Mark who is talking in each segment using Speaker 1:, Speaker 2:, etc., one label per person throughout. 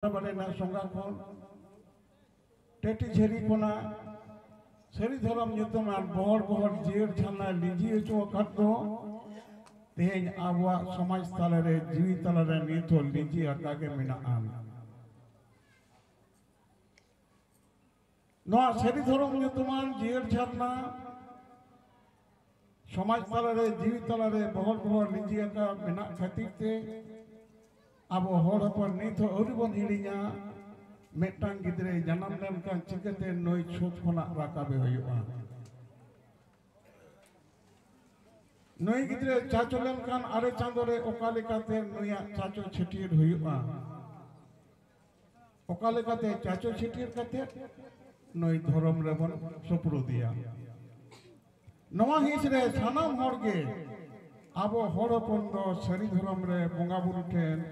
Speaker 1: संगा खन टेटी झेरी कोना सरी धरम नितम बहर बहर जीर छाना लिजी हचो अकादो तेज आबवा समाज तालारे जीवी तालारे नितो लिजी अकागे मिना आम नोआ सरी धरम नितमान जीर छाना समाज तालारे जीवी तालारे बहर बहर लिजी अका मिना खातिरते आबो हर हपन नितो अरिबन हिड़िया मेटांग गिद्रे जन्म लेनकान चिकते नई छूत खना राकाबे हुआ नई गिद्रे चाचो लेनकान आरे चांदोरे ओकालेकाते नया चाचो छटियर हुआ ओकालेकाते चाचो छटियर काते नई धर्म रेबन सपुरो दिया नवा हिसरे सानाम हरगे आबो हर हपन दो सरी धर्म रे बंगा बुरु ठेन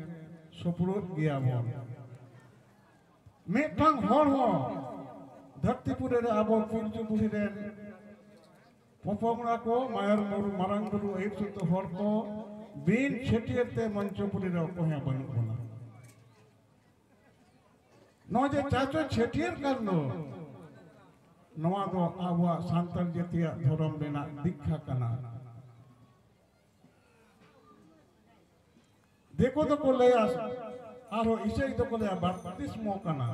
Speaker 1: सपुरो गया बन मेटांग हर हो धरतीपुरे रे आबो पिलचुपुरी रे पपंगड़ा को मायर मोरु मारांग गुरु एट सुतो हर को बिन छेटियरते मंचपुरी रे कोहे बनुना नो जे चाचो छेटियर करनो नवा दो आबवा सांतल जतिया धर्म रेना दीक्षा कना देखो तो को ले आरो इसे तो को ले बपतिस्मो कना